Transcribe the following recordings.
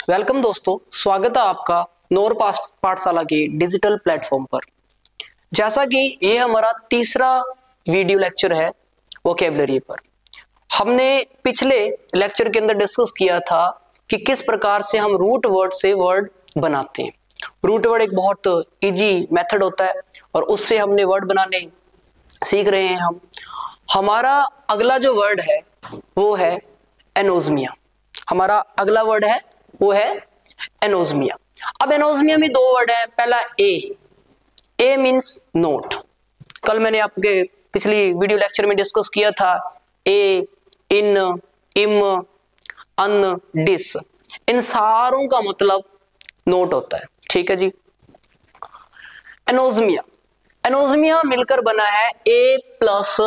Welcome दोस्तों, स्वागत है आपका नोर पाठशाला के डिजिटल प्लेटफॉर्म पर। जैसा कि ये हमारा तीसरा वीडियो लेक्चर है वोकैबुलरी पर। हमने पिछले लेक्चर के अंदर डिस्कस किया था कि किस प्रकार से हम रूट वर्ड से वर्ड बनाते हैं। रूट वर्ड एक बहुत इजी मेथड होता है और उससे हमने वर्ड बनाने सीख रहे हैं हम। हमारा अगला जो वर्ड है वो है एनोस्मिया। हमारा अगला वर्ड है वो है एनोस्मिया। अब एनोस्मिया में दो वर्ड है। पहला ए मीन्स नोट। कल मैंने आपके पिछली वीडियो लेक्चर में डिस्कस किया था ए, इन, इम, अन, डिस, इन सारों का मतलब नोट होता है। ठीक है जी। एनोस्मिया मिलकर बना है a plus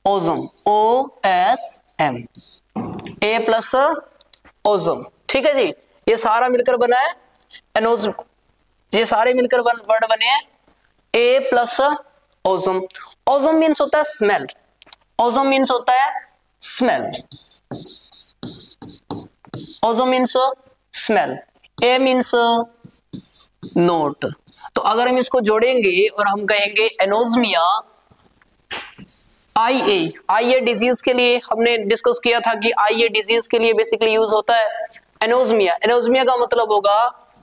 ओजम, OSM, A plus ओजम। ठीक है जी। ये सारा मिलकर बना है ये सारे मिलकर वर्ड बने हैं ए प्लस ओजम। ओजम मीन्स होता है स्मेल। ओजम मीन्स होता है smell. Osm means smell. A means not. तो अगर हम इसको जोड़ेंगे और हम कहेंगे एनोस्मिया, आई डिजीज के लिए हमने डिस्कस किया था कि आई डिजीज के लिए बेसिकली यूज होता है एनोस्मिया। एनोस्मिया का मतलब होगा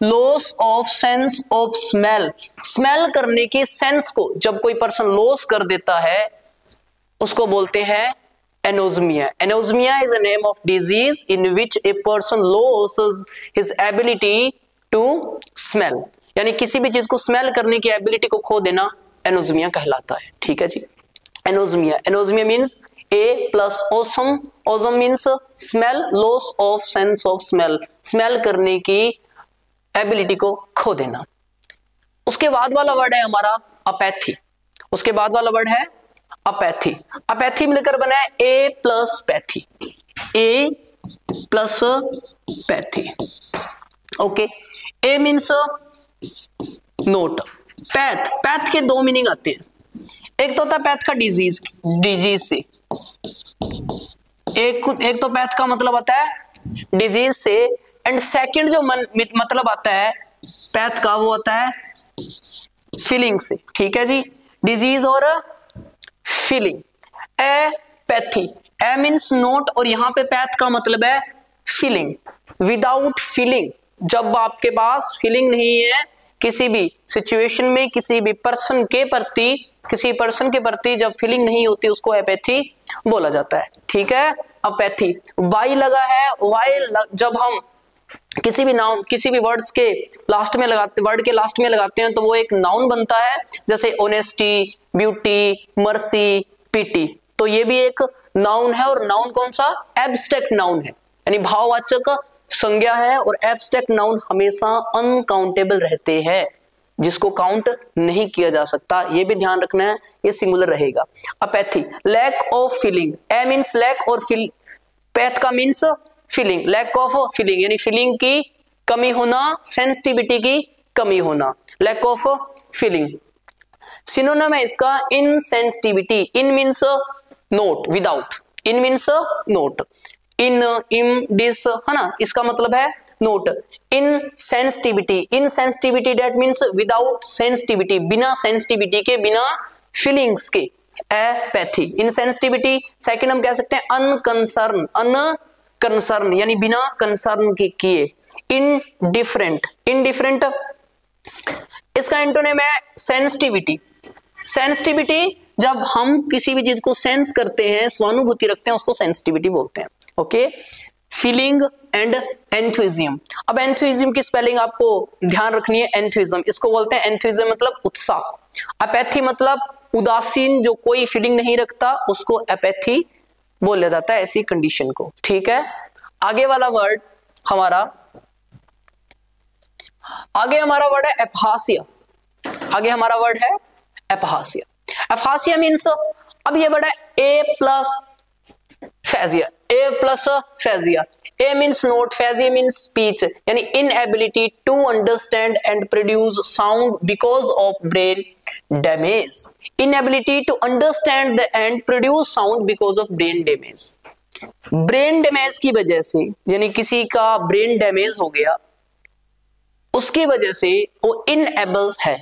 loss of sense of smell. Smell करने की सेंस को जब कोई पर्सन लॉस कर देता है उसको बोलते हैं anosmia. Anosmia is a name of disease in which a person loses his ability to smell. यानी किसी भी चीज को स्मेल करने की एबिलिटी को खो देना एनोस्मिया कहलाता है। ठीक है जी। Anosmia means a plus osm. Osm means smell, loss of sense of smell, smell करने की एबिलिटी को खो देना। उसके बाद वाला वर्ड है हमारा अपैथी। उसके बाद वाला वर्ड है अपैथी। अपैथी मिलकर बना है a plus pathy, A plus pathy. Okay. A means note. Path के दो मीनिंग आते हैं। एक तो होता है पैथ का डिजीज से, एक तो पैथ का मतलब आता है डिजीज से, एंड सेकंड जो मतलब आता है पैथ का वो आता है फीलिंग से। ठीक है जी। डिजीज और feeling. Pathy, A means not और यहां पे पैथ का मतलब है फीलिंग। विदाउट फीलिंग, जब आपके पास फीलिंग नहीं है किसी भी सिचुएशन में, किसी भी पर्सन के प्रति जब फीलिंग नहीं होती उसको एपैथी बोला जाता है। ठीक है। अपैथी वाई लगा है। जब हम किसी भी वर्ड्स के लास्ट में लगाते हैं तो वो एक नाउन बनता है, जैसे ऑनेस्टी, ब्यूटी, मर्सी, पीटी। तो ये भी एक नाउन है। और नाउन कौन सा? एब्स्ट्रैक्ट नाउन है, यानी भाववाचक संज्ञा है। और एब्स्ट्रैक्ट नाउन हमेशा अनकाउंटेबल रहते हैं, जिसको काउंट नहीं किया जा सकता। ये भी ध्यान रखना है, ये सिंगुलर रहेगा। Apathy, lack of feeling. A means lack और पैथ का means feeling. Lack of feeling यानी फीलिंग की कमी होना, सेंसिटिविटी की कमी होना, लैक ऑफ फीलिंग। सिनोनिम है इसका इनसेंसिटिविटी। इन मीन्स नोट, विदाउट। इन मीन्स नोट। इन, इम, डिस, है ना, इसका मतलब है note. Insensitivity that means without sensitivity, बिना सेंसिटिविटी के, बिना फीलिंग्स के। Apathy, insensitivity. सेकंड हम कह सकते हैं अनकंसर्न यानी बिना कंसर्न किए। इनडिफरेंट इसका एंटोनिम है सेंसिटिविटी। जब हम किसी भी चीज को सेंस करते हैं, स्वानुभूति रखते हैं, उसको सेंसिटिविटी बोलते हैं। ओके। Feeling and enthusiasm. अब एंथुइज्म की स्पेलिंग आपको ध्यान रखनी है। एंथुइज्म, इसको बोलते हैं एंथुइज्म मतलब उत्साह। अपैथी मतलब उदासीन, जो कोई फीलिंग नहीं रखता, उसको अपैथी बोला जाता है ऐसी कंडीशन को। ठीक है। आगे हमारा वर्ड है एपहासिया। एपहासिया मीन्स, अब ये वर्ड है a plus phasia. A means not, phasia means speech, यानी inability to understand and produce sound because of brain damage. Inability to understand and produce sound because of brain damage. Brain damage की वजह से, यानी किसी का brain damage हो गया, उसकी वजह से वो इनएबल है,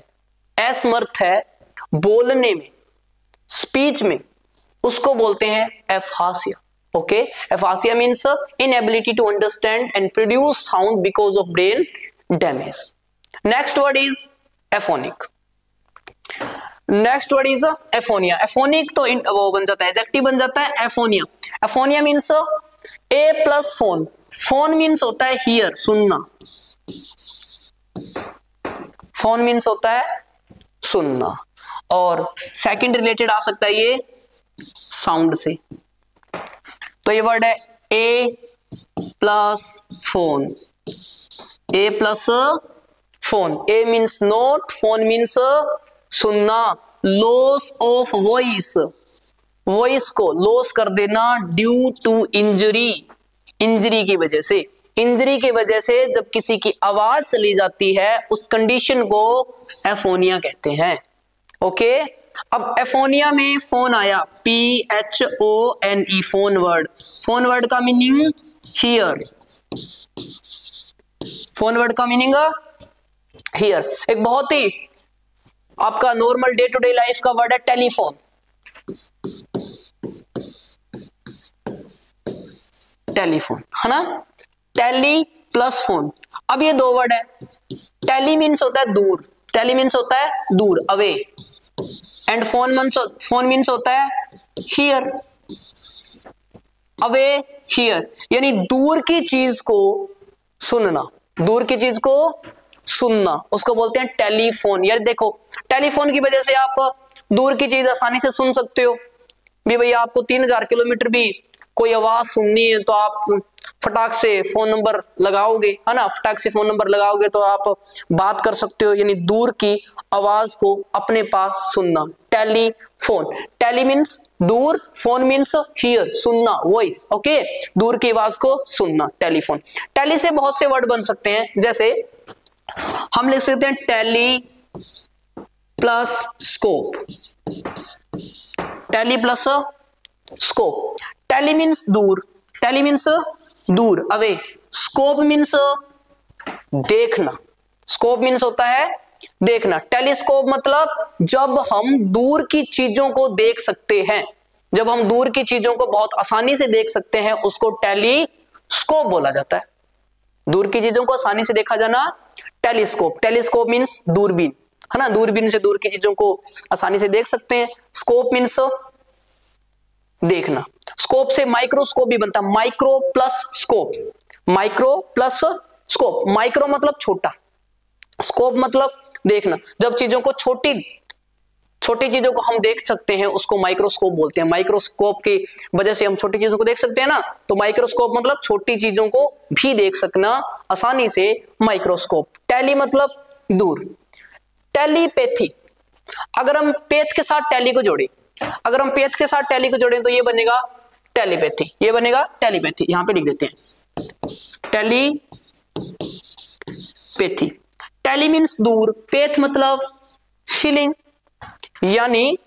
असमर्थ है बोलने में, स्पीच में, उसको बोलते हैं aphasia. Okay, aphasia means inability to understand and produce sound because of brain damage. Next word is aphonic. Next word is aphonia. Aphonic तो वो बन जाता है, एडजेक्टिव बन जाता है aphonia. Aphonia means a plus phone. Phone means होता है हियर, सुनना। फोन मीन्स होता है सुनना, और सेकंड रिलेटेड आ सकता है ये साउंड से। तो ये वर्ड है a plus phone. A plus phone. A means note, phone means सुनना। लॉस ऑफ वॉइस, वॉइस को लॉस कर देना ड्यू टू इंजरी, इंजरी की वजह से। इंजरी की वजह से जब किसी की आवाज चली जाती है उस कंडीशन को एफोनिया कहते हैं। ओके, अब एफोनिया में फोन आया, PHONE, phone word. Phone word का मीनिंग हियर, फोन वर्ड का मीनिंग हियर। एक बहुत ही आपका normal day to day life का वर्ड है टेलीफोन। टेलीफोन है ना, टेली प्लस फोन। अब ये दो वर्ड है। टेली मीन्स होता है दूर, टेली मीन्स होता है दूर, अवे, एंड फोन मीन्स होता है हियर, अवे, हियर, यानी दूर की चीज को सुनना, दूर की चीज को सुनना, उसको बोलते हैं टेलीफोन। यार देखो, टेलीफोन की वजह से आप दूर की चीज आसानी से सुन सकते हो। भी भैया आपको 3000 किलोमीटर भी कोई आवाज सुननी है तो आप फटाक से फोन नंबर लगाओगे, है ना, फटाक से फोन नंबर लगाओगे तो आप बात कर सकते हो, यानी दूर की आवाज को अपने पास सुनना, टेलीफोन। टेली मीन्स दूर, फोन मीन्स हियर, सुनना, वॉइस। ओके, दूर की आवाज को सुनना, टेलीफोन। टेली से बहुत से वर्ड बन सकते हैं, जैसे हम लिख सकते हैं tele plus scope, tele plus scope. Tele means दूर, टेली मीन्स दूर, अवे। स्कोप मीन्स देखना, स्कोप मीन्स होता है देखना। टेलीस्कोप मतलब जब हम दूर की चीजों को देख सकते हैं, जब हम दूर की चीजों को बहुत आसानी से देख सकते हैं उसको टेलीस्कोप बोला जाता है। दूर की चीजों को आसानी से देखा जाना टेलीस्कोप। टेलीस्कोप मीन्स दूरबीन, है ना, दूरबीन से दूर की चीजों को आसानी से देख सकते हैं। स्कोप मीन्स देखना। स्कोप से माइक्रोस्कोप भी बनता है, micro plus scope, micro plus scope. Micro मतलब छोटा, स्कोप मतलब देखना। जब चीजों को छोटी चीजों को हम देख सकते हैं उसको माइक्रोस्कोप बोलते हैं। माइक्रोस्कोप की वजह से हम छोटी चीजों को देख सकते हैं ना, तो माइक्रोस्कोप मतलब छोटी चीजों को भी देख सकना आसानी से, माइक्रोस्कोप। टेली मतलब दूर। टेलीपैथी, अगर हम पेथ के साथ टेली को जोड़े, अगर हम पेथ के साथ टेली को जोड़ें तो ये बनेगा टेलीपैथी, ये बनेगा टेलीपैथी। यहां पे लिख देते हैं टेलीपैथी। टेली मीन्स दूर, पेथ मतलब फीलिंग, यानी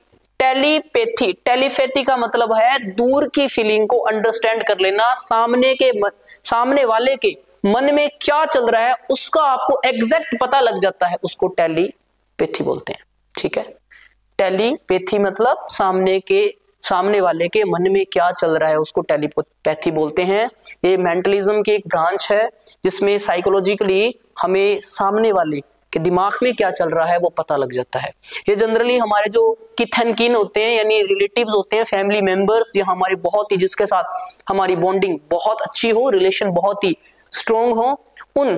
टेलीपैथी। टेलीपैथी का मतलब है दूर की फीलिंग को अंडरस्टैंड कर लेना, सामने वाले के मन में क्या चल रहा है उसका आपको एग्जैक्ट पता लग जाता है, उसको टेलीपैथी बोलते हैं। ठीक है, टेलीपैथी मतलब सामने वाले के मन में क्या चल रहा है उसको टेलीपैथी बोलते हैं। ये मेंटलिज्म की एक ब्रांच है जिसमें साइकोलॉजिकली हमें सामने वाले के दिमाग में क्या चल रहा है वो पता लग जाता है। ये जनरली हमारे जो किथ एंड कीन होते हैं, यानी रिलेटिव्स होते हैं, फैमिली मेंबर्स, या हमारी बहुत ही, जिसके साथ हमारी बॉन्डिंग बहुत अच्छी हो, रिलेशन बहुत ही स्ट्रॉन्ग हो, उन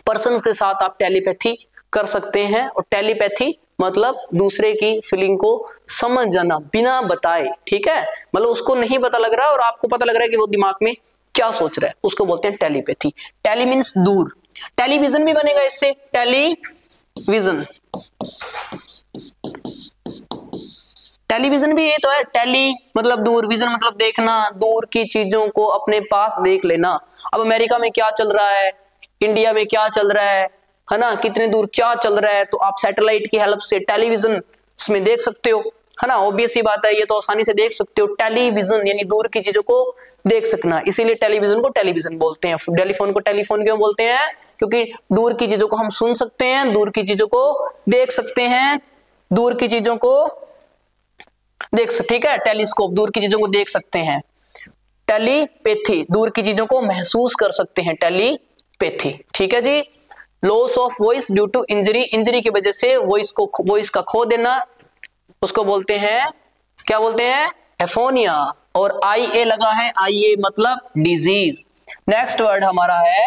पर्सन के साथ आप टेलीपैथी कर सकते हैं। और टेलीपैथी मतलब दूसरे की फीलिंग को समझ जाना बिना बताए। ठीक है, मतलब उसको नहीं पता लग रहा और आपको पता लग रहा है कि वो दिमाग में क्या सोच रहा है, उसको बोलते हैं टेलीपैथी। टेली मीन्स दूर। टेलीविजन भी बनेगा इससे, टेलीविजन। टेलीविजन भी ये तो है, टेली मतलब दूर, विजन मतलब देखना, दूर की चीजों को अपने पास देख लेना। अब अमेरिका में क्या चल रहा है, इंडिया में क्या चल रहा है ना, कितने दूर क्या चल रहा है, तो आप सैटेलाइट की हेल्प से टेलीविजन में देख सकते हो। है ना, ऑब्वियस ही बात है, ये तो आसानी से देख सकते हो। टेलीविजन यानी दूर की चीजों को देख सकना, इसीलिए टेलीविजन को टेलीविजन बोलते हैं। टेलीफोन को टेलीफोन क्यों बोलते हैं? क्योंकि दूर की चीजों को हम सुन सकते हैं, दूर की चीजों को देख सकते हैं, दूर की चीजों को ठीक है। टेलीस्कोप, दूर की चीजों को देख सकते हैं। टेलीपैथी, दूर की चीजों को महसूस कर सकते हैं, टेलीपैथी, ठीक है जी। Loss of voice due to injury, injury की वजह से वॉइस का खो देना, उसको बोलते हैं, क्या बोलते हैं? एफोनिया। और IA लगा है, IA मतलब डिजीज। नेक्स्ट वर्ड हमारा है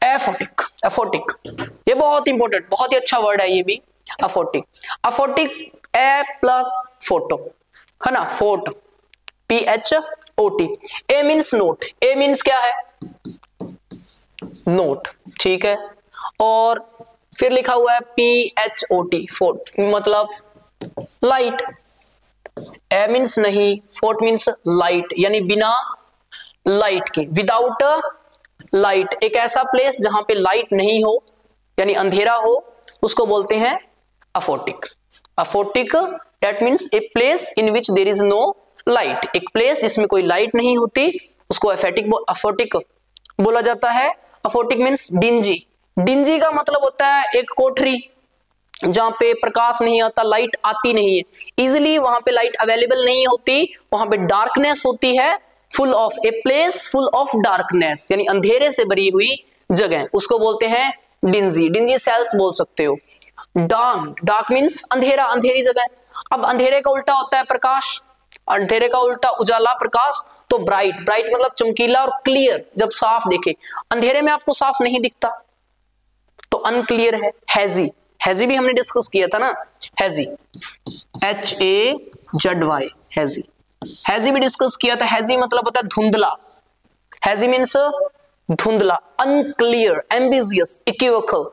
एफोटिक। एफोटिक ये बहुत इंपॉर्टेंट, बहुत ही अच्छा वर्ड है ये भी, अफोटिक। अफोटिक ए प्लस फोटो, है ना, फोट, PHOT। ए मीन्स नोट, ए मीन्स क्या है? नोट, ठीक है। और फिर लिखा हुआ है PHOT, फोट मतलब लाइट। ए मीन्स नहीं, फोट मीन्स लाइट, यानी बिना लाइट के, विदाउट लाइट। एक ऐसा प्लेस जहां पे लाइट नहीं हो यानी अंधेरा हो, उसको बोलते हैं aphotic. Aphotic that means a place in which there is no light, एक प्लेस जिसमें कोई लाइट नहीं होती, उसको अफोटिक बोला जाता है। Aphotic means dingy. डिंजी का मतलब होता है एक कोठरी जहां पे प्रकाश नहीं आता, लाइट आती नहीं है, इजिली वहां पे लाइट अवेलेबल नहीं होती, वहां पे डार्कनेस होती है, full of, a place full of darkness यानी अंधेरे से भरी हुई जगह, उसको बोलते हैं डिंजी। डिंजी सेल्स बोल सकते हो। डार्क, डार्क मीन्स अंधेरा, अंधेरी जगह। अब अंधेरे का उल्टा होता है प्रकाश, अंधेरे का उल्टा उजाला, प्रकाश। तो ब्राइट, ब्राइट मतलब चमकीला और क्लियर, जब साफ देखे। अंधेरे में आपको साफ नहीं दिखता तो अनक्लियर है। हैजी, हैजी भी हमने डिस्कस किया था ना, हैजी, HAZY, हैजी, हैजी भी डिस्कस किया था। हैजी मतलब होता है धुंधला, हैजी मीन्स धुंधला। अनक्लियर, एम्बिजियस, इक्विवोकल,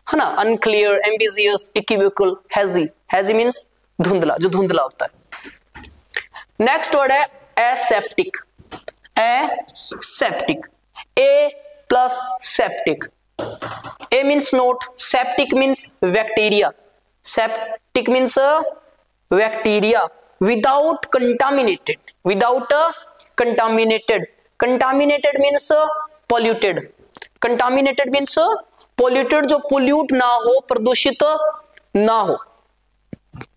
है ना, unclear, ambiguous, equivocal, hazy. Hazy means धुंधला, जो धुंधला होता है। नेक्स्ट वर्ड है aseptic. Aseptic, a plus septic. A means not, septic means bacteria, septic means bacteria without contaminated, without contaminated. Contaminated means polluted, contaminated means polluted, जो pollute ना हो, प्रदूषित ना हो,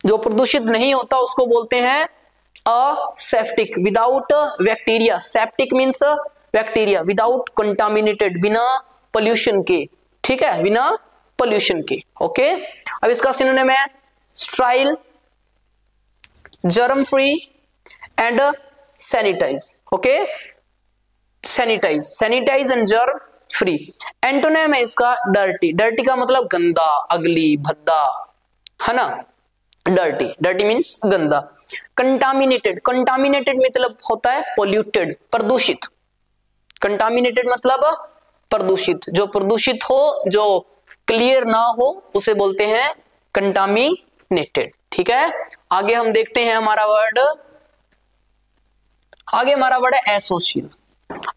जो प्रदूषित नहीं होता उसको बोलते हैं aseptic, without bacteria. Septic means bacteria, without contaminated, बिना पोल्यूशन के, ठीक है, बिना पोल्यूशन के। ओके, अब इसका सिनोनिम है sterile, germ free and sanitise. Okay, sanitise, sanitise and germ free. Antonym है इसका डर्टी। डर्टी का मतलब गंदा, अगली, भद्दा, है ना, डर्टी। डर्टी मीन्स गंदा। कंटामिनेटेड, कंटामिनेटेड मतलब होता है पोल्यूटेड, प्रदूषित। कंटामिनेटेड मतलब प्रदूषित, जो प्रदूषित हो, जो क्लियर ना हो, उसे बोलते हैं कंटामिनेटेड, ठीक है। आगे हम देखते हैं हमारा वर्ड, आगे हमारा वर्ड है एसोशियल।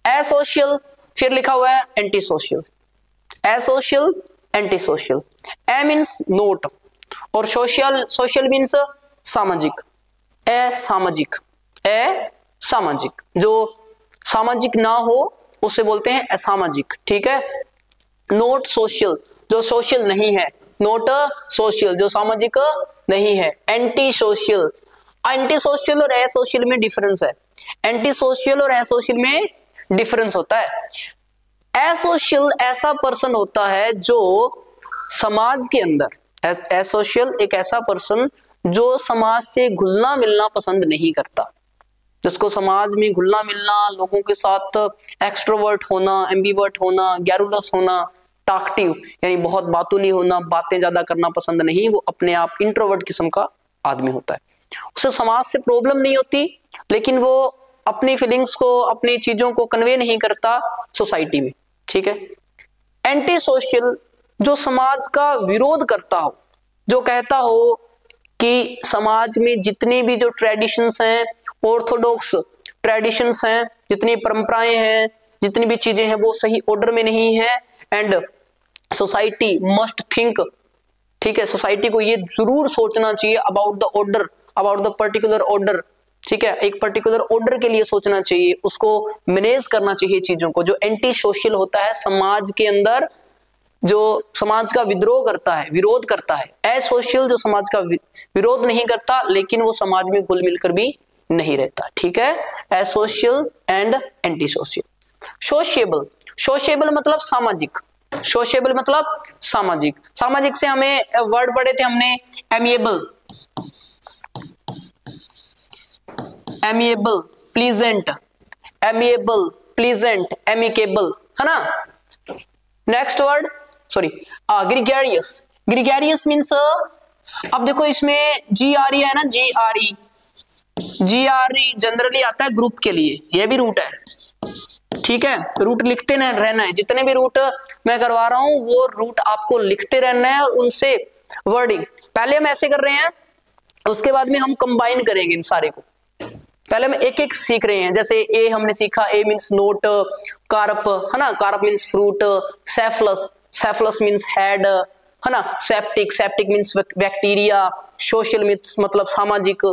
एसोशियल, फिर लिखा हुआ है anti social. Asocial, anti social. A means not और सोशल, सोशल मीन्स सामाजिक। असामाजिक, असामाजिक, जो सामाजिक ना हो उसे बोलते हैं असामाजिक, ठीक है। नोट सोशल, जो सोशल नहीं है, नोट सोशल, जो सामाजिक नहीं है। एंटी सोशल, एंटी सोशल और असोशल में डिफरेंस है। एंटी सोशल और असोशल में डिफरेंस होता है। असोशल ऐसा पर्सन होता है जो समाज के अंदर, असोशल एक ऐसा पर्सन जो समाज से घुलना मिलना पसंद नहीं करता, जिसको समाज में घुलना मिलना, लोगों के साथ एक्सट्रोवर्ट होना, एम्बीवर्ट होना, गैरुलस होना, टाक्टिव यानी बहुत बातूनी होना, बातें ज्यादा करना पसंद नहीं, वो अपने आप इंट्रोवर्ट किस्म का आदमी होता है। उसे समाज से प्रॉब्लम नहीं होती, लेकिन वो अपनी फीलिंग्स को, अपनी चीजों को कन्वे नहीं करता सोसाइटी में, ठीक है। एंटी सोशल, जो समाज का विरोध करता हो, जो कहता हो कि समाज में जितनी भी जो ट्रेडिशंस हैं, ऑर्थोडॉक्स ट्रेडिशंस हैं, जितनी परंपराएं हैं, जितनी भी चीजें हैं, वो सही ऑर्डर में नहीं है, एंड सोसाइटी मस्ट थिंक ठीक है, सोसाइटी को ये जरूर सोचना चाहिए about the order, about the particular order, ठीक है, एक पर्टिकुलर ऑर्डर के लिए सोचना चाहिए, उसको मैनेज करना चाहिए चीजों को। जो एंटी सोशल होता है, समाज के अंदर जो समाज का विद्रोह करता है, विरोध करता है, असोशल जो समाज का विरोध नहीं करता लेकिन वो समाज में घुल मिलकर भी नहीं रहता, ठीक है, asocial and anti social. Sociable, sociable मतलब सामाजिक, सोशिएबल मतलब सामाजिक। सामाजिक से हमें वर्ड पढ़े थे हमने amiable, amiable, pleasant, amiable, pleasant, amicable, है ना। Next word, sorry, gregarious. Gregarious means, अब देखो इसमें GRE है ना, GRE जनरली आता है ग्रुप के लिए, ये भी रूट है, ठीक है, रूट लिखते रहना है। जितने भी रूट मैं करवा रहा हूं वो रूट आपको लिखते रहना है और उनसे वर्डिंग, पहले हम ऐसे कर रहे हैं, उसके बाद में हम कंबाइन करेंगे इन सारे को। पहले हम एक एक सीख रहे हैं, जैसे ए हमने सीखा, ए मीन्स नोट, कार्प, है ना, carp means fruit, cephalus, cephalus means head, है ना, septic, septic means bacteria, social means मतलब सामाजिक,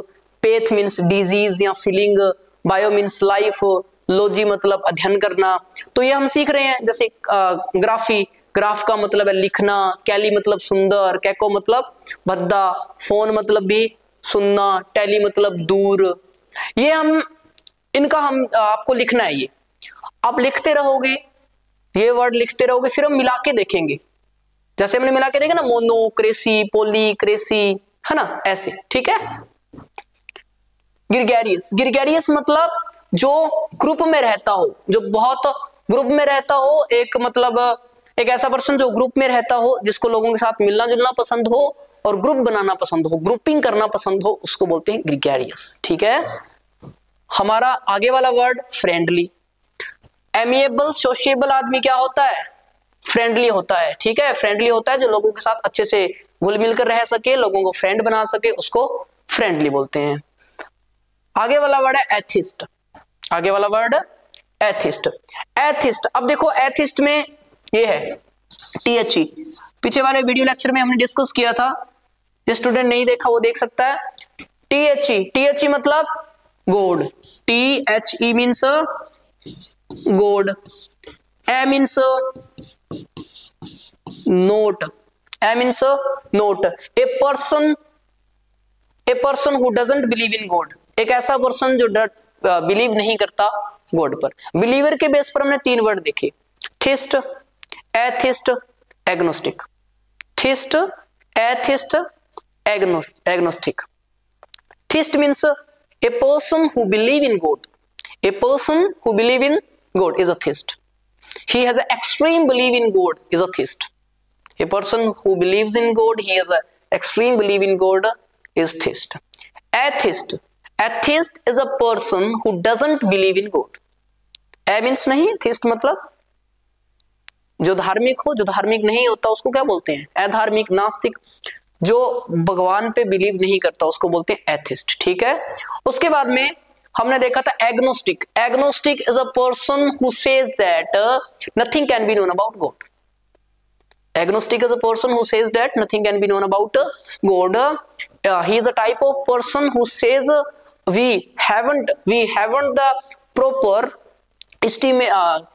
पेथ मीन्स डिजीज या feeling, bio means life, logy मतलब अध्ययन करना। तो ये हम सीख रहे हैं। जैसे ग्राफी, ग्राफ का मतलब है लिखना, कैली मतलब सुंदर, कैको मतलब भद्दा, फोन मतलब भी सुनना, टेली मतलब दूर। ये हम इनका हम आपको लिखना है, ये आप लिखते रहोगे, ये वर्ड लिखते रहोगे, फिर हम मिला के देखेंगे। जैसे हमने मिला के देखे ना, मोनोक्रेसी, पॉलीक्रेसी, है ना, ऐसे, ठीक है। ग्रीगेरियस, ग्रीगेरियस मतलब जो ग्रुप में रहता हो, जो बहुत ग्रुप में रहता हो, एक मतलब एक ऐसा पर्सन जो ग्रुप में रहता हो, जिसको लोगों के साथ मिलना जुलना पसंद हो और ग्रुप बनाना पसंद हो, ग्रुपिंग करना पसंद हो, उसको बोलते हैं ग्रीगेरियस, ठीक है। हमारा आगे वाला वर्ड फ्रेंडली। एमिएबल, सोशिएबल आदमी क्या होता है? फ्रेंडली होता है, ठीक है, फ्रेंडली होता है जो लोगों के साथ अच्छे से घुल मिलकर रह सके, लोगों को फ्रेंड बना सके, उसको फ्रेंडली बोलते हैं। आगे वाला वर्ड है एथिस्ट। आगे वाला वर्ड एथिस्ट। एथिस्ट, अब देखो एथिस्ट में ये है THE, पीछे वाले वीडियो लेक्चर में हमने डिस्कस किया था, जो स्टूडेंट नहीं देखा वो देख सकता है। THE मतलब God, THE means God, A means note, A means note, A person who doesn't believe in God, एक ऐसा पर्सन जो बिलीव नहीं करता गॉड पर। बिलीवर के बेस पर हमने 3 वर्ड देखे, theist, atheist, agnostic. Theist, atheist, agnostic. Theist means a person who believe in God, a person who believe in God is a theist. He has an extreme belief in God is a theist. A person who believes in God, he has an extreme belief in God is theist. Atheist, atheist is a person who doesn't believe in God. A means नहीं, theist मतलब जो धार्मिक हो, जो धार्मिक नहीं होता उसको क्या बोलते हैं? अधार्मिक, नास्तिक, जो भगवान पे बिलीव नहीं करता उसको बोलते हैं एथिस्ट, ठीक है। उसके बाद में हमने देखा था agnostic. Agnostic is a person who says that nothing can be known about God. Agnostic is a person who says that nothing can be known about God. He is a type of person who says we haven't the proper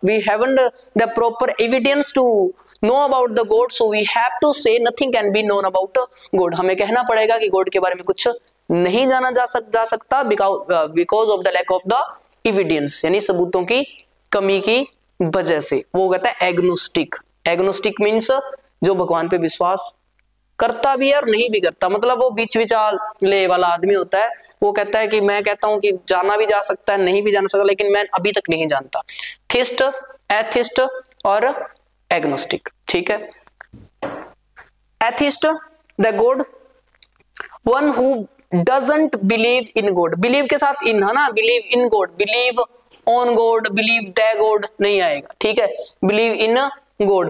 we haven't the proper evidence to know about the God, so we have to say nothing can be known about God. हमें कहना पड़ेगा कि God के बारे में कुछ नहीं जाना जा सकता because of the lack of the evidence, यानी सबूतों की कमी की वजह से। वो कहता है एग्नोस्टिक। एग्नोस्टिक मीन्स जो भगवान पे विश्वास करता भी है और नहीं भी करता, मतलब वो बीच विचाले वाला आदमी होता है। वो कहता है कि मैं कहता हूं कि जाना भी जा सकता है, नहीं भी जाना सकता, लेकिन मैं अभी तक नहीं जानता। थिस्ट, एथिस्ट और एग्नोस्टिक, ठीक है। Atheist the God, one who doesn't believe in God, believe के साथ इन है ना, believe in God, believe on God, believe the God नहीं आएगा, ठीक है, believe in God.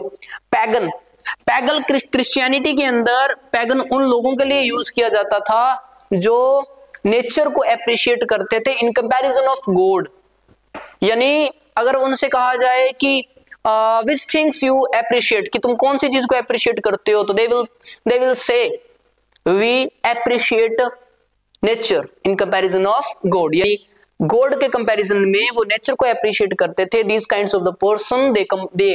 Pagan, pagan Christianity के अंदर पैगन उन लोगों के लिए यूज किया जाता था जो नेचर को अप्रिशिएट करते थे इन कंपैरिजन ऑफ गॉड। यानी अगर उनसे कहा जाए कि विच थिंग्स यू अप्रिशिएट, कि तुम कौन सी चीज को अप्रिशिएट करते हो, तो they will say we appreciate nature in comparison of God, यानी गॉड के कंपैरिजन में वो नेचर को अप्रिशिएट करते थे। These kinds of the person they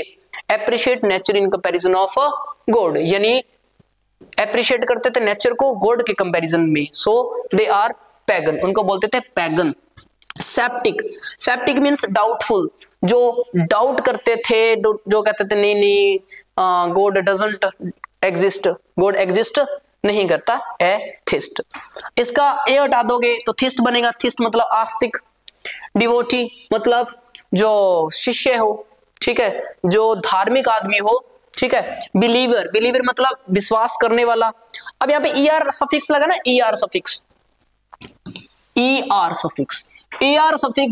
appreciate nature in comparison of God, यानी अप्रिशिएट करते थे नेचर को गॉड के कंपैरिजन में, सो दे आर पैगन, उनको बोलते थे पैगन। सेप्टिक मीन्स डाउटफुल, जो डाउट करते थे, जो कहते थे नहीं नहीं God doesn't exist, God exist नहीं करता, एथिस्ट। इसका ए हटा दोगे तो थिस्ट बनेगा। थिस्ट मतलब आस्तिक, डिवोटी मतलब जो शिष्य हो, ठीक है, जो धार्मिक आदमी हो, ठीक है। बिलीवर मतलब विश्वास करने वाला। अब यहाँ पे ईआर सफिक्स लगा ना, ईआर सफिक्स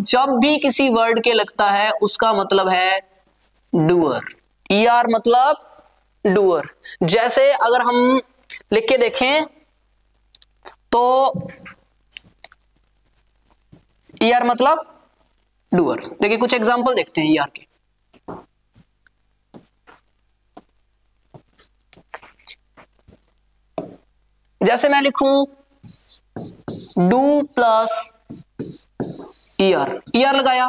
जब भी किसी वर्ड के लगता है उसका मतलब है डूअर। ईआर मतलब डूअर। जैसे अगर हम लिख के देखें तो ईआर मतलब डूअर। देखिए कुछ एग्जांपल देखते हैं ईआर के। जैसे मैं लिखूं डू प्लस ईआर, ईआर लगाया।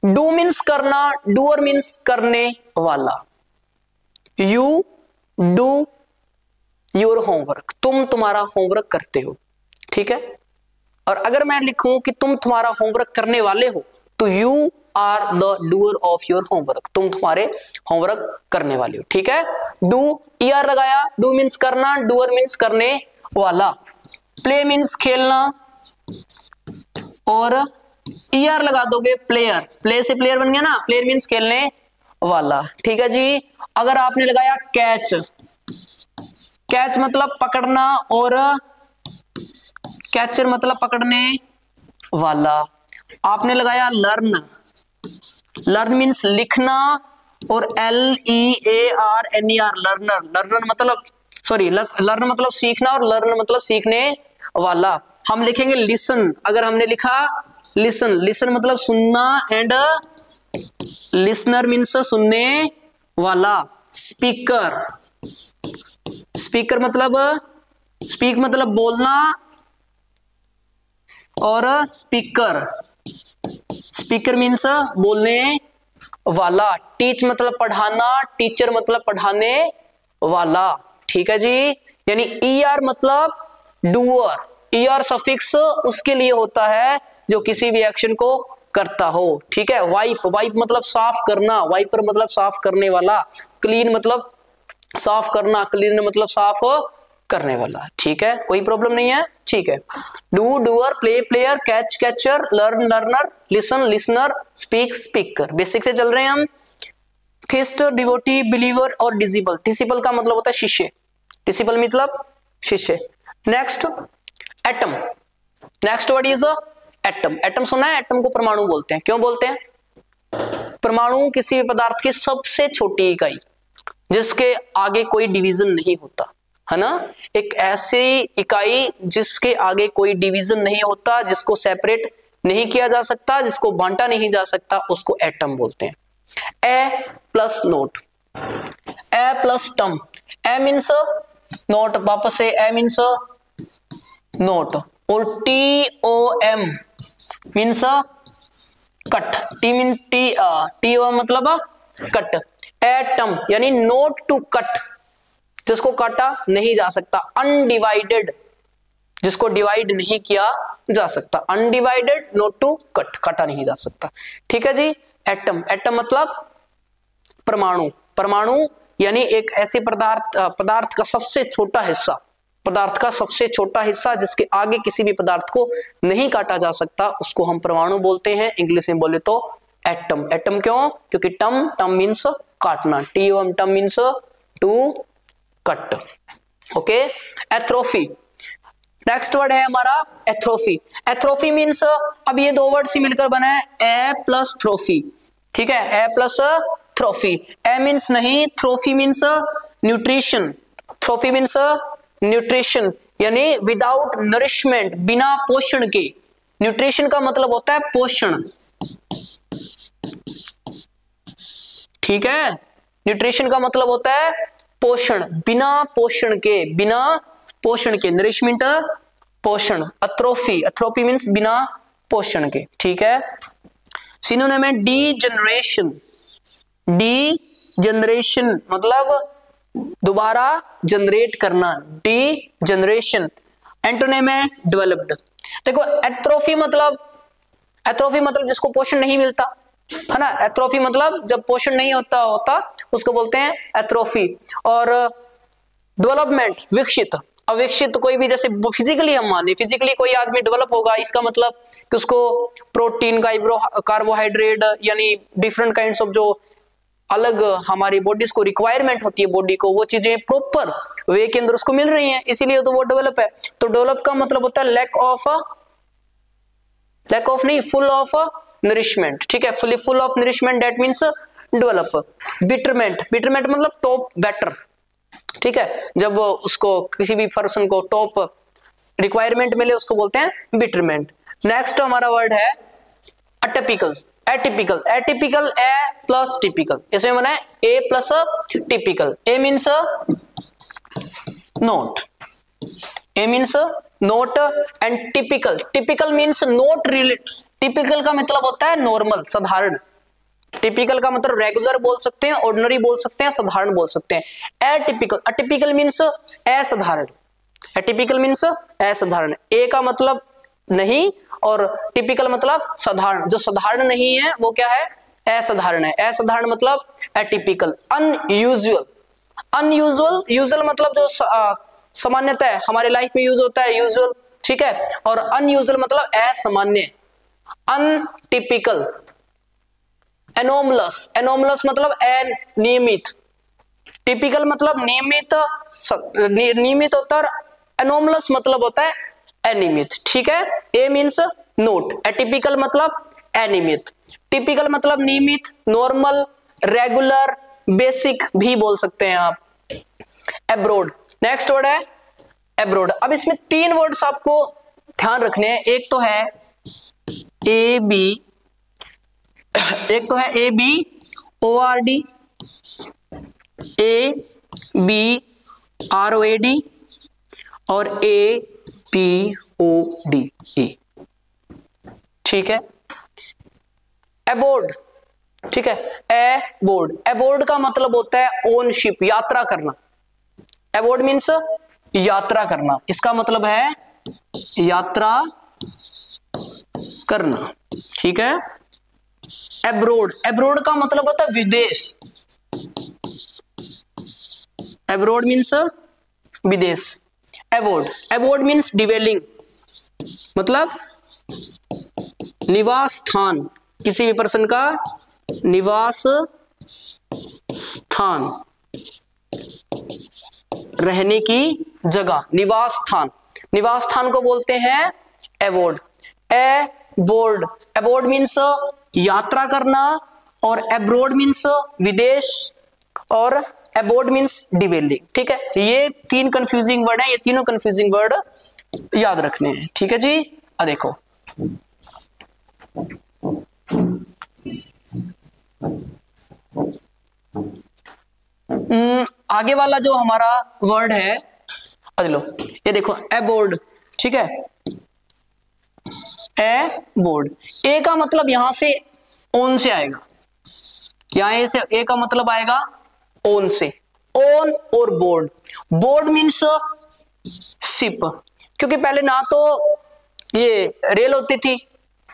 डू मीन्स करना, डूअर मीन्स करने वाला। यू डू योर होमवर्क, तुम तुम्हारा होमवर्क करते हो, ठीक है। और अगर मैं लिखूं कि तुम तुम्हारा होमवर्क करने वाले हो, तो you are the doer of your homework, तुम तुम्हारे होमवर्क करने वाले हो, ठीक है। डू ईआर लगाया, डू मीन्स करना, डूअर मीन्स करने वाला। प्ले मीन्स खेलना, और ईआर लगा दोगे प्लेयर, प्ले से प्लेयर बन गया ना, प्लेयर मीन्स खेलने वाला, ठीक है जी। अगर आपने लगाया कैच, कैच मतलब पकड़ना, और कैचर मतलब पकड़ने वाला। आपने लगाया लर्न, लर्न मीन्स लिखना, और LEARNER लर्नर, लर्नर मतलब सॉरी लर्न मतलब सीखना, और लर्न मतलब सीखने वाला। हम लिखेंगे लिसन, अगर हमने लिखा लिसन, लिसन मतलब सुनना, एंड लिसनर मीन्स सुनने वाला। स्पीकर, स्पीकर मतलब स्पीक मतलब बोलना, और स्पीकर, स्पीकर मीन्स बोलने वाला। टीच मतलब पढ़ाना, टीचर मतलब पढ़ाने वाला, ठीक है जी। यानी ईआर मतलब डूअर, ईआर सफिक्स उसके लिए होता है जो किसी भी एक्शन को करता हो, ठीक है। वाइप, वाइप मतलब साफ करना, वाइपर मतलब साफ करने वाला। क्लीन मतलब साफ करना, क्लीन मतलब साफ करने वाला, ठीक है। कोई प्रॉब्लम नहीं है, ठीक है। Do doer, play player, catch catcher, learn learner, listen listener, speak speaker. Basic से चल रहे हैं हम। थिस्ट, डिवोटी, बिलीवर और डिसिपल। डिसिपल का मतलब होता है शिष्य, डिसिपल मतलब शिष्य। Next atom, next word is atom. Atom सुना है, एटम को परमाणु बोलते हैं। क्यों बोलते हैं? परमाणु किसी भी पदार्थ की सबसे छोटी इकाई जिसके आगे कोई डिवीजन नहीं होता, है ना। एक ऐसी इकाई जिसके आगे कोई डिवीजन नहीं होता, जिसको सेपरेट नहीं किया जा सकता, जिसको बांटा नहीं जा सकता, उसको एटम बोलते हैं। ए प्लस नोट, ए प्लस टम। ए मीन्स नोट, वापस से ए मीन्स नोट, और TOM means cut. T mean T मतलब कट। एटम यानी नोट टू कट, जिसको काटा नहीं जा सकता। अनडिवाइडेड, जिसको डिवाइड नहीं किया जा सकता। अनडिवाइडेड, नोट टू कट, काटा नहीं जा सकता, ठीक है जी। एटम, एटम मतलब परमाणु। परमाणु यानी एक ऐसे पदार्थ का सबसे छोटा हिस्सा, पदार्थ का सबसे छोटा हिस्सा जिसके आगे किसी भी पदार्थ को नहीं काटा जा सकता, उसको हम परमाणु बोलते हैं। इंग्लिश में बोले तो एटम। एटम क्यों? क्योंकि टम, टम मीन्स काटना, TOM tom means to cut, okay. Atrophy, next word है हमारा एथ्रोफी। एथ्रोफी मीन्स, अब ये दो वर्ड से मिलकर बना है ए प्लस थ्रोफी, ठीक है। A plus थ्रोफी। ए मीन्स नहीं, थ्रोफी मीन्स न्यूट्रिशन। थ्रोफी मीन्स न्यूट्रिशन यानी विदाउट नरिशमेंट, बिना पोषण के। न्यूट्रिशन का मतलब होता है पोषण, ठीक है। न्यूट्रिशन का मतलब होता है पोषण, बिना पोषण के नरिशमेंट पोषण। एट्रोफी, एट्रोफी मींस बिना पोषण के, ठीक है। सिनोनिम है डीजनरेशन, डीजनरेशन मतलब दोबारा जनरेट करना, डीजनरेशन। एंटोनिम है डेवलप्ड। देखो एट्रोफी मतलब जिसको पोषण नहीं मिलता है ना, एट्रोफी मतलब जब पोषण नहीं होता उसको बोलते हैं एट्रोफी। और डेवलपमेंट विकसित, अविकसित कोई भी, जैसे फिजिकली हम माने फिजिकली कोई आदमी डेवलप होगा, इसका मतलब कि उसको प्रोटीन कार्बोहाइड्रेट यानी डिफरेंट काइंड्स ऑफ जो अलग हमारी बॉडीज को रिक्वायरमेंट होती है बॉडी को, वो चीजें प्रॉपर वे के अंदर उसको मिल रही हैं, इसीलिए तो वो डेवलप है। तो डेवलप का मतलब होता है लैक ऑफ नहीं, फुल ऑफ नरिशमेंट, ठीक है। Full of nourishment, that means develop. Betterment मतलब टॉप बेटर, ठीक है। जब उसको किसी भी पर्सन को टॉप रिक्वायरमेंट मिले उसको बोलते हैं बिटरमेंट। नेक्स्ट हमारा वर्ड है atypical. Atypical a plus typical, इसमें बना है a plus typical. A means not, not and typical means not related. Typical का मतलब होता है नॉर्मल, साधारण। टिपिकल का मतलब रेगुलर बोल सकते हैं, ऑर्डिनरी बोल सकते हैं, साधारण बोल सकते हैं। अटिपिकल मीन्स असाधारण, एटिपिकल मीन्स असाधारण। ए का मतलब नहीं और टिपिकल मतलब साधारण। जो साधारण नहीं है वो क्या है, असाधारण है। असाधारण मतलब एटिपिकल। यूजुअल मतलब जो सामान्यतः हमारे लाइफ में यूज होता है, यूजुअल, ठीक है। और अनयूजुअल मतलब असामान्य, अनटिपिकल। एनोमलस मतलब अनियमित। टिपिकल मतलब नियमित होता है और एनोमलस मतलब होता है अनियमित, ठीक है। ए मीन्स नोट, एटिपिकल मतलब अनियमित, टिपिकल मतलब नियमित, नॉर्मल, रेगुलर, बेसिक भी बोल सकते हैं आप। एब्रोड, नेक्स्ट वर्ड है एब्रोड। अब इसमें 3 वर्ड्स आपको ध्यान रखने हैं। एक तो है ए बी ORD, ABROAD और APOD, ठीक है। अबोर्ड, ठीक है। अबोर्ड का मतलब होता है ओनशिप, यात्रा करना। अबोर्ड मीन्स यात्रा करना, इसका मतलब है यात्रा करना, ठीक है। एब्रोड का मतलब होता है विदेश। एब्रोड मीन्स विदेश। एवोर्ड मीन्स डिवेलिंग, मतलब निवास स्थान, किसी भी पर्सन का निवास स्थान, रहने की जगह, निवास स्थान को बोलते हैं एवोर्ड। एबोर्ड मीन्स यात्रा करना और एब्रोड मीन्स विदेश और एबोर्ड मीन्स डिवेलिंग, ठीक है। ये 3 कंफ्यूजिंग वर्ड है, ये तीनों कंफ्यूजिंग वर्ड याद रखने हैं, ठीक है जी। आ देखो आगे वाला जो हमारा वर्ड है, लो ये देखो एबोर्ड, ठीक है। एबोर्ड, ए का मतलब यहां से ओन से आएगा, यहां से ए का मतलब आएगा ओन से। ओन और बोर्ड मीन्स शिप, क्योंकि पहले ना तो ये रेल होती थी,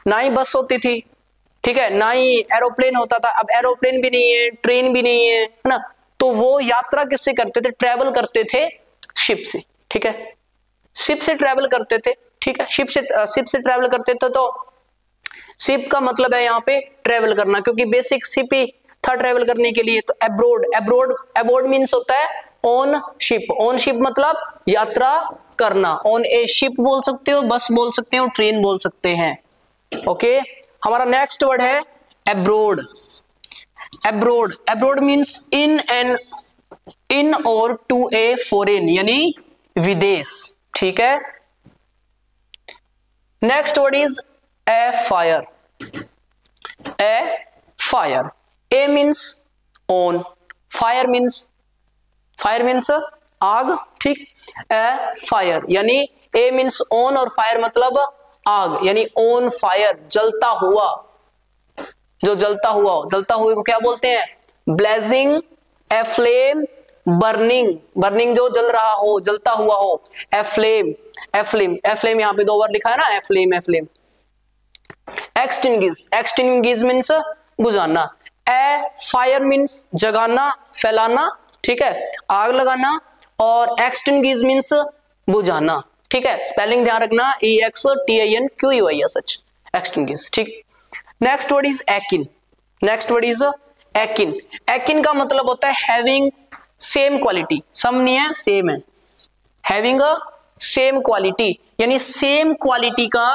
ना ही बस होती थी, ठीक है, ना ही एरोप्लेन होता था। अब एरोप्लेन भी नहीं है, ट्रेन भी नहीं है ना, तो वो यात्रा किससे करते थे, ट्रेवल करते थे शिप से, ठीक है। शिप से ट्रेवल करते थे, ठीक है। शिप से ट्रेवल करते थे, तो शिप का मतलब है यहाँ पे ट्रेवल करना, क्योंकि बेसिक शिप ही था ट्रेवल करने के लिए। तो एब्रोड मीन्स होता है ऑन शिप मतलब यात्रा करना। ऑन ए शिप बोल सकते हो, बस बोल सकते हो, ट्रेन बोल सकते हैं, ओके। हमारा नेक्स्ट वर्ड है एब्रोड मीन्स इन और टू ए फॉरेन, यानी विदेश, ठीक है। Next word is a fire. A means on, fire means आग, ठीक, ए फायर यानी ए मीन्स ऑन और फायर मतलब आग, यानी ऑन फायर, जलता हुआ, जो जलता हुए को क्या बोलते हैं, ब्लेजिंग, ए फ्लेम, बर्निंग जो जल रहा हो, जलता हुआ हो, ए फ्लेम यहाँ पे 2 बार लिखा है ना, ए फ्लेम। एक्सटिंग्विश मीन्स बुझाना, ए फायर मीन्स जगाना, फैलाना, ठीक है, आग लगाना, और एक्सटिंग्विश मीन्स बुझाना, ठीक है, स्पेलिंग ध्यान रखना, EXTINQUIS, एक्सटिंग्विश, ठीक। Next word is Eakin. Eakin का मतलब होता है हैविंग सेम क्वालिटी, सम नहीं है, सेम है, हैविंग अ सेम क्वालिटी यानी सेम क्वालिटी का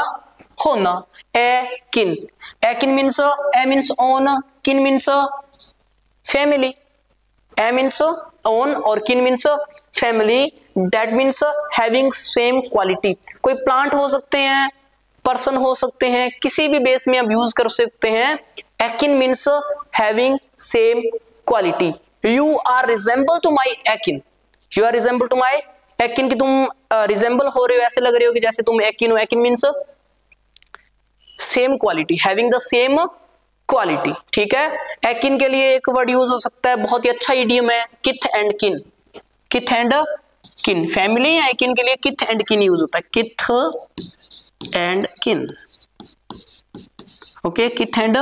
होना, akin means, a means on, kin means family, a means on और kin means family, that means having same quality. कोई प्लांट हो सकते हैं, पर्सन हो सकते हैं, किसी भी बेस में आप यूज कर सकते हैं। Akin means having same quality. You are resemble to my akin, you are resemble to my akin, कि तुम रिजेंबल हो रहे हो, ऐसे लग रहे हो कि जैसे तुम एकिन हो। Eakin means same quality, having the same quality, ठीक है। एकिन के लिए एक वर्ड यूज हो सकता है, बहुत ही अच्छा इडियम है, किथ एंड किन। किथ एंड किन, फैमिली या एकिन के लिए किथ एंड किन यूज होता है, किथ एंड किन, ओके, किथ एंड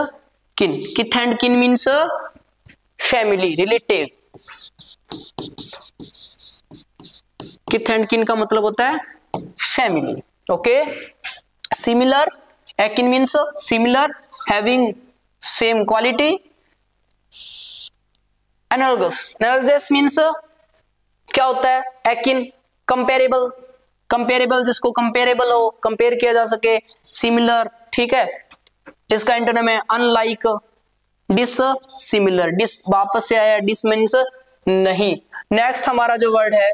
किन। किथ एंड किन मीन्स फैमिली, रिलेटिव। किथ एंड किन का मतलब होता है family, okay. Similar, Eakin means similar, having same quality. Analogous means क्या होता है, एकिन, कंपेरेबल जिसको कंपेरेबल हो, कंपेयर किया जा सके, सिमिलर, ठीक है। इसका इंटरनेम है अनलाइक, डिससिमिलर, डिस वापस से आया, डिस मीन्स नहीं। नेक्स्ट हमारा जो वर्ड है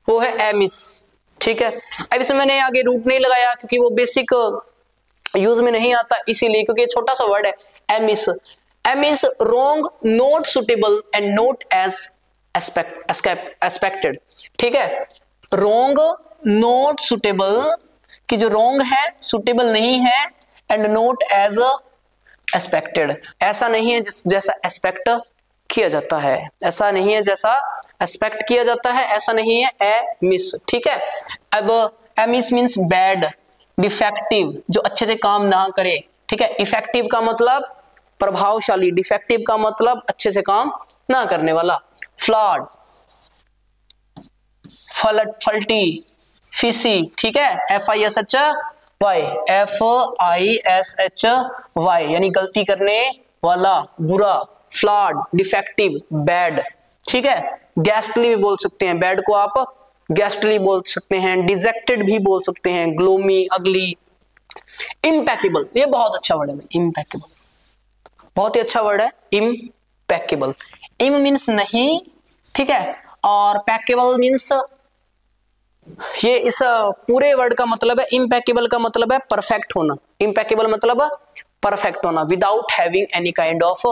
वो है एमिस, ठीक है। अब इसमें मैंने आगे रूट नहीं लगाया क्योंकि वो बेसिक यूज में नहीं आता, इसीलिए, क्योंकि छोटा सा वर्ड है amiss. Amiss wrong, not suitable and not as expected, ठीक है। रॉन्ग, नॉट सुटेबल, कि जो रॉन्ग है, सुटेबल नहीं है, एंड नॉट एज एक्सपेक्टेड, ऐसा नहीं है जैसा एक्सपेक्ट किया जाता है, ऐसा नहीं है जैसा एक्सपेक्ट किया जाता है, ऐसा नहीं है, ए मिस, ठीक है। अब एमिस मीन्स बैड, डिफेक्टिव, जो अच्छे से काम ना करे, ठीक है। इफेक्टिव का मतलब प्रभावशाली, डिफेक्टिव का मतलब अच्छे से काम ना करने वाला। फ्लॉड, फल्टी, फिसी, ठीक है, FISHY, FISHY यानी गलती करने वाला, बुरा। फ्लॉड, डिफेक्टिव, बैड, ठीक है। गैस्टली भी बोल सकते हैं, बैड को आप गैस्टली बोल सकते हैं, डिजेक्टेड भी बोल सकते हैं, ग्लोमी, अगली। इम्पैकेबल, ये बहुत अच्छा वर्ड है, इम्पैकेबल, बहुत ही अच्छा वर्ड है, इम्पैकेबल। इम मीन्स नहीं, ठीक है, और पैकेबल मीन्स, ये इस पूरे वर्ड का मतलब है, इम्पैकेबल का मतलब है परफेक्ट होना, इम्पैकेबल मतलब परफेक्ट होना, without having any kind of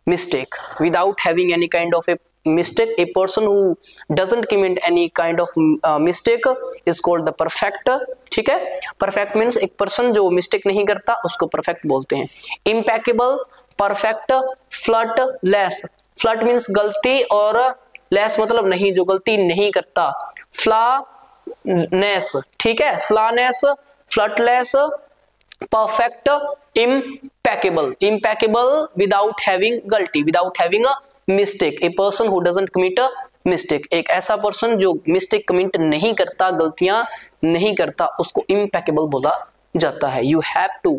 mistake, without having any kind of a mistake, a person who doesn't commit any kind of mistake is called the perfect, ठीक है। perfect means एक person जो mistake नहीं करता उसको perfect बोलते हैं। impeccable, perfect, faultless, fault means गलती और less मतलब नहीं, जो गलती नहीं करता। flawless, ठीक है, flawless, faultless, perfect, impeccable without having गलती, without having a mistake, a person who doesn't commit a mistake, एक ऐसा पर्सन जो मिस्टेक कमिट नहीं करता, गलतियां नहीं करता, उसको impeccable बोला जाता है। You have to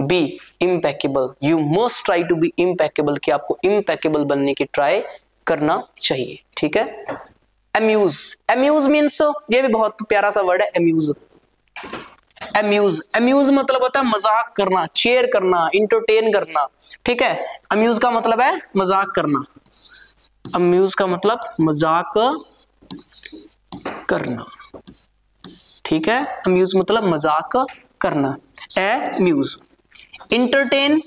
be impeccable, you must try to be impeccable, कि आपको impeccable बनने की ट्राई करना चाहिए, ठीक है। amuse means, ये भी बहुत प्यारा सा वर्ड है, अम्यूज मतलब होता है मजाक करना, चेयर करना, इंटरटेन करना, ठीक है। अम्यूज का मतलब है मजाक करना, अम्यूज का मतलब मजाक करना, ठीक है। अम्यूज मतलब मजाक करना, amuse. Entertain,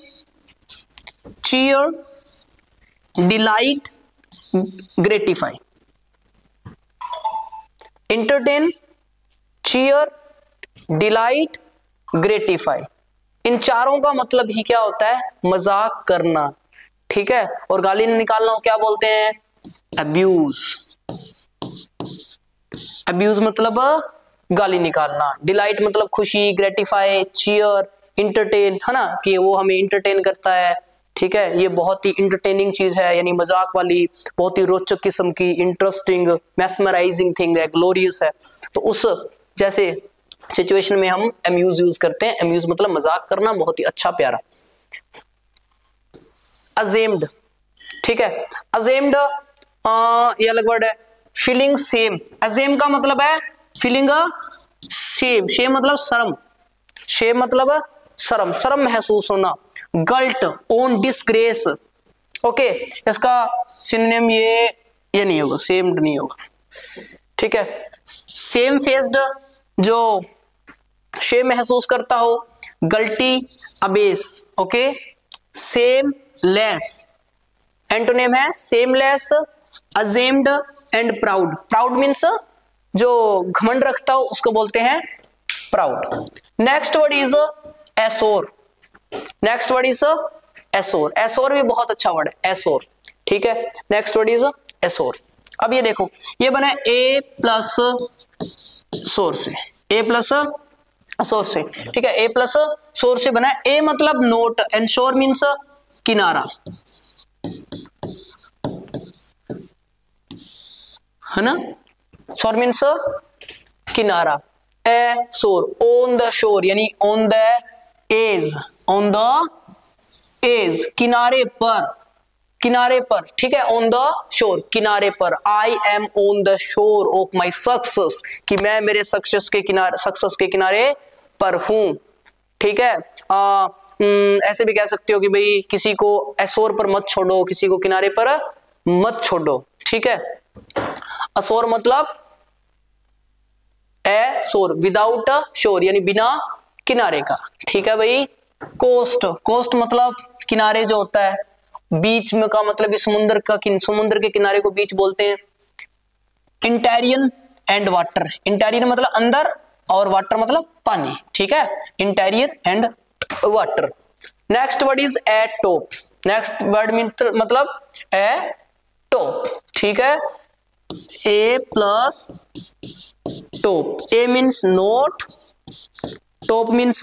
cheer, delight, gratify, entertain, cheer, delight, gratify. इन चारों का मतलब ही क्या होता है? मजाक करना, ठीक है। और गाली निकालना क्या बोलते हैं? अब्यूज। अब्यूज मतलब गाली निकालना, डिलाइट मतलब खुशी, ग्रेटिफाई, चीयर, इंटरटेन, है ना, कि वो हमें इंटरटेन करता है, ठीक है, ये बहुत ही इंटरटेनिंग चीज है, यानी मजाक वाली, बहुत ही रोचक किस्म की, इंटरेस्टिंग, मैस्मराइजिंग थिंग है, ग्लोरियस है। तो उस जैसे सिचुएशन में हम अम्यूज यूज करते हैं। अम्यूज मतलब मजाक करना, बहुत ही अच्छा प्यारा। अजेम्ड, ठीक है, अजेम्ड ये अलग वर्ड है। फीलिंग सेम, अजेम का मतलब है फीलिंग सेम, शेम मतलब शर्म, शेम मतलब शर्म, शर्म महसूस होना। गल्ट, ओन डिस्ग्रेस, ओके, इसका सिनोनिम ये नहीं होगा, सेम्ड नहीं होगा, ठीक है। सेम फेस्ड, जो शेम महसूस करता हो, guilty, abase, okay. Shame less, antonym है shameless, ashamed and proud. Proud means जो घमंड रखता हो उसको बोलते हैं proud. Next word is assure, next word is assure. Assure भी बहुत अच्छा वर्ड है, एसोर, ठीक है। Next word is assure. अब ये देखो, ये बना ए प्लस सोर से, ए प्लस सोर से, ठीक है, ए प्लस सोर से बना। ए मतलब नोट एंड शोर मीन्स किनारा, है ना, शोर मीन्स किनारा। ए शोर, ऑन द शोर यानी on the edge, on the edge, किनारे पर, किनारे पर, ठीक है, ऑन द शोर, किनारे पर। आई एम ऑन द शोर ऑफ माई सक्सेस, कि मैं मेरे सक्सेस के किनारे पर हूं, ठीक है। ऐसे भी कह सकते हो कि भाई किसी को एसोर पर मत छोड़ो, किसी को किनारे पर मत छोड़ो, ठीक है। असोर मतलब ए शोर, विदाउट शोर यानी बिना किनारे का, ठीक है भाई। कोस्ट, कोस्ट मतलब किनारे जो होता है। बीच में का मतलब समुद्र का, समुद्र के किनारे को बीच बोलते हैं। इंटेरियन एंड वाटर, इंटेरियन मतलब अंदर और वाटर मतलब पानी, ठीक है, interior and water. Next word is a top, next word मतलब ए टॉप, ठीक है। A plus top, A means note, top means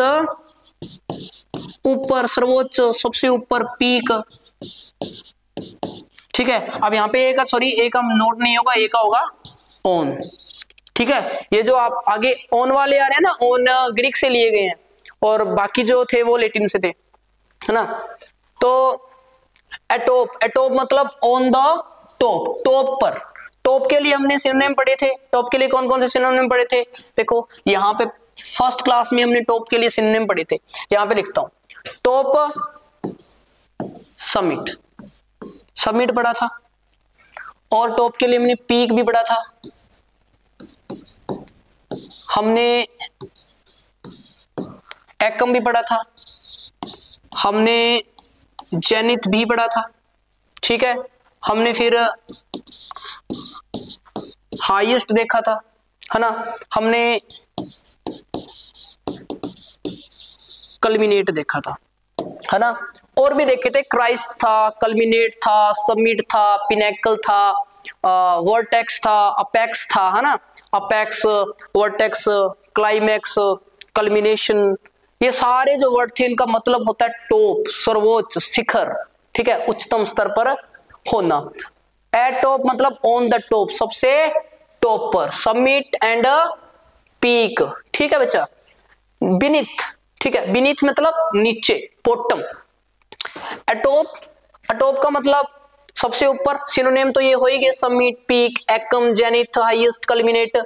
ऊपर, सर्वोच्च, सबसे ऊपर, पीक, ठीक है। अब यहाँ पे ए का, सॉरी, ए का नोट नहीं होगा, ए का होगा ऑन, ठीक है। ये जो आप आगे ऑन वाले आ रहे हैं ना, ऑन ग्रीक से लिए गए हैं और बाकी जो थे वो लैटिन से थे, है ना। तो एटोप, एटोप मतलब ऑन द टॉप, टॉप पर। टॉप के लिए हमने सिनोनिम पढ़े थे, टॉप के लिए कौन कौन से सिनोनिम पढ़े थे? देखो यहाँ पे फर्स्ट क्लास में हमने टॉप के लिए सिनोनिम पढ़े थे, यहाँ पे लिखता हूं, टॉप समिट, समिट पढ़ा था, और टॉप के लिए हमने पीक भी पढ़ा था, हमने एकम भी पढ़ा था, हमने जेनिथ भी पढ़ा था, ठीक है। हमने फिर हाईएस्ट देखा था, है ना, हमने कल्मिनेट देखा था, है ना, और भी देखे थे, क्राइस्ट था, कल्मिनेट था, समिट था, पिनेकल था, वर्टेक्स था, अपेक्स था, है ना, अपेक्स, वर्टेक्स, क्लाइमैक्स, कल्मिनेशन, ये सारे जो वर्ड थे इनका मतलब होता है टॉप, सर्वोच्च, शिखर, ठीक है, उच्चतम स्तर पर होना। एट टॉप मतलब ऑन द टॉप, सबसे टॉप पर, समिट एंड पीक, ठीक है बच्चा। बीनीथ, ठीक है, बीनीथ मतलब नीचे, बॉटम। अटॉप, अटॉप का मतलब सबसे ऊपर, सिनोनिम तो ये हो ही गए, समिट, पीक, एकम, जेनिथ, हाईएस्ट, कल्मिनेट,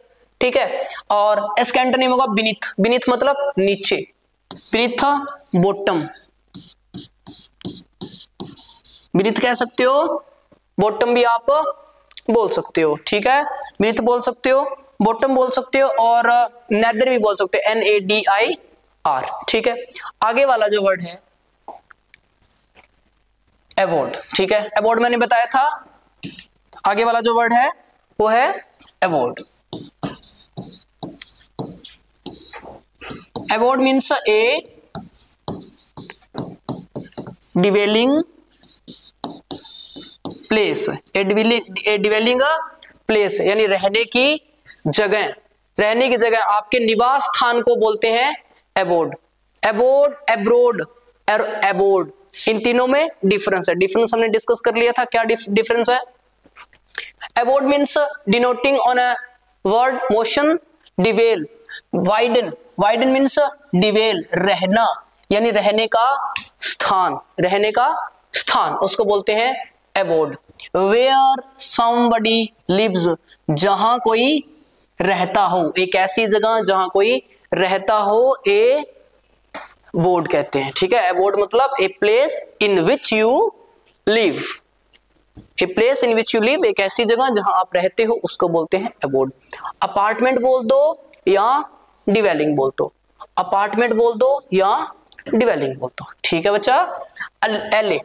ठीक है। और इसका एंटोनिम होगा बीनीथ, बीनीथ मतलब नीचे, बीनीथ बॉटम, बीनीथ कह सकते हो, बॉटम भी आप बोल सकते हो, ठीक है, बीनीथ बोल सकते हो, बॉटम बोल सकते हो, और नेदर भी बोल सकते हो, NADIR, ठीक है। आगे वाला जो वर्ड है अवॉइड, ठीक है। अवॉइड मैंने बताया था, आगे वाला जो वर्ड है वो है अवॉइड। अवॉइड मीन्स ए डिवेलिंग प्लेस, ए डिवेलिंग प्लेस यानी रहने की जगह, रहने की जगह, आपके निवास स्थान को बोलते हैं अबोर्ड। अबोर्ड, एब्रोड और अबोर्ड, इन तीनों में डिफरेंस है। डिफरेंस हमने डिस्कस कर लिया था, क्या डिफरेंस है। Aboard means denoting on a word motion, dwell, widen, widen means dwell, रहना यानी रहने का स्थान, रहने का स्थान, उसको बोलते हैं अबोर्ड। वेयर समबडी लिव्स, जहां कोई रहता हो, एक ऐसी जगह जहां कोई रहता हो, ए बोर्ड कहते हैं, ठीक है। अबोर्ड मतलब ए place in which you live, A place in which you live, एक ऐसी जगह जहां आप रहते हो, उसको बोलते हैं अबोर्ड। अपार्टमेंट बोल दो या डिवेलिंग बोल दो, अपार्टमेंट बोल दो या डिवेलिंग बोल दो, ठीक है बच्चा। एल ए,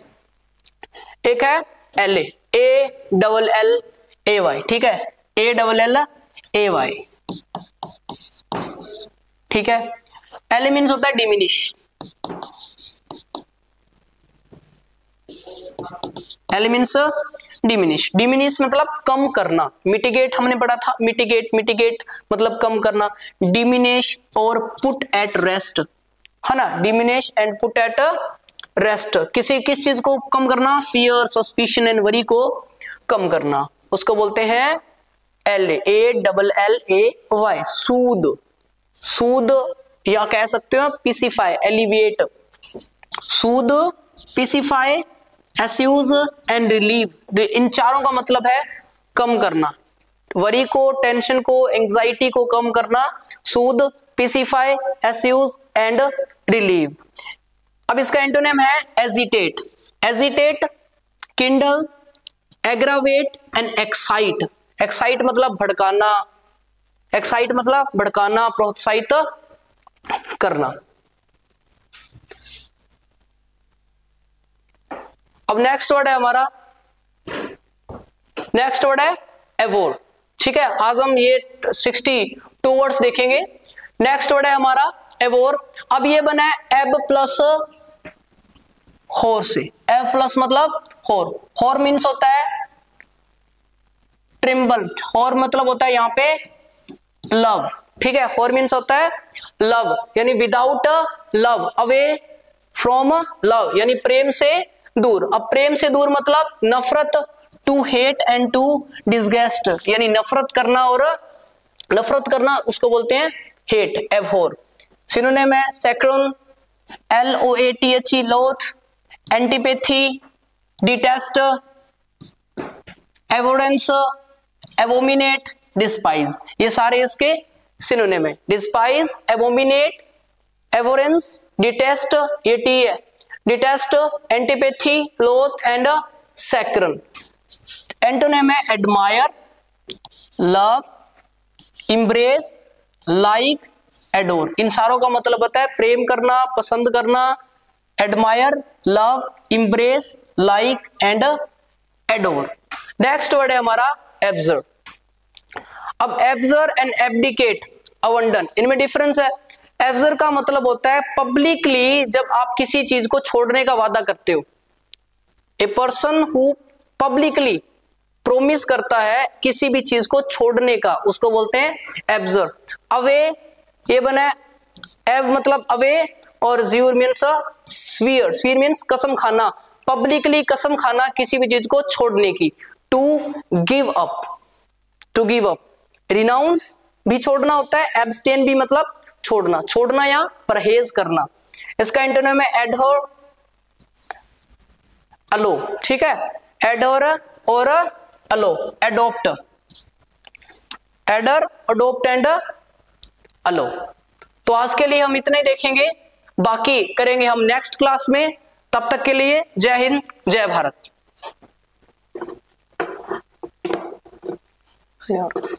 एक है allay A double L A Y, ठीक है, A double L A Y, ठीक है। एल मीन्स होता है diminish, allay means diminish, diminish मतलब कम करना। मिटिगेट हमने पढ़ा था, मिटिगेट, मिटिगेट मतलब कम करना। डिमिनिश और पुट एट रेस्ट, है ना, diminish and put at rest, किसी किस चीज को कम करना, फियर, सस्पिशन एंड वरी को कम करना, उसको बोलते हैं L A double L A Y, soothe, soothe या कह सकते हो pacify, alleviate, soothe, pacify, assuage and relieve, इन चारों का मतलब है कम करना, वरी को, टेंशन को, एंजाइटी को कम करना, सूद, पीसीफाई, एस्यूज एंड रिलीव। अब इसका एंटोनिम है agitate, agitate, Kindle, aggravate and excite. Excite मतलब भड़काना, एक्साइट मतलब भड़काना, प्रोत्साहित करना। अब नेक्स्ट वर्ड है हमारा, नेक्स्ट वर्ड है एवोर्ड, ठीक है। आज हम ये 62 वर्ड्स देखेंगे। नेक्स्ट वर्ड है हमारा एवोर। अब ये बना है एब प्लस होर से, एब प्लस मतलब होर, होर मीन्स होता है ट्रिम्बल, होर मतलब होता है यहाँ पे लव, ठीक है। होर मीन्स होता है लव यानी without love, away from love यानी प्रेम से दूर। अब प्रेम से दूर मतलब नफरत, to hate and to disgust यानी नफरत करना, और नफरत करना उसको बोलते हैं हेट, एवहोर। सिनोनिम है सैक्रोन, LOATHE, loathe, antipathy, detest, avoidance, abominate, despise, ये सारे इसके सिनोनिम है। डिस्पाइज, एवोमिनेट, एवोरेंस, डिटेस्ट, ये टी है, डिटेस्ट, एंटीपैथी, लोथ एंड सैक्रोन। एंटोनिम है admire, love, embrace, like, adore, इन सारों का मतलब होता है प्रेम करना, पसंद करना। Admire, love, embrace, like and adore. Next word है हमारा एब्जर्व। अब एब्जर्व एंड एब्डिकेट, अवंडन, इनमें डिफरेंस है। एब्जर्व का मतलब होता है पब्लिकली, जब आप किसी चीज को छोड़ने का वादा करते हो, ए पर्सन हु पब्लिकली प्रोमिस करता है किसी भी चीज को छोड़ने का, उसको बोलते हैं एब्जर्व। अवे, ये बना है एब मतलब अवे, और ज्यूर मीन्स स्वीयर, स्वीयर मीन्स कसम खाना, पब्लिकली कसम खाना किसी भी चीज को छोड़ने की। To give up, to give up. Renounce भी छोड़ना होता है, एब्सटेन भी मतलब छोड़ना, छोड़ना या परहेज करना। इसका एंटोनिम है एडहोर, अलो, ठीक है। एडोर और अलो, एडोप्ट, एडर, अडोप्ट एंड अलो। तो आज के लिए हम इतने देखेंगे, बाकी करेंगे हम नेक्स्ट क्लास में। तब तक के लिए जय हिंद, जय भारत। यार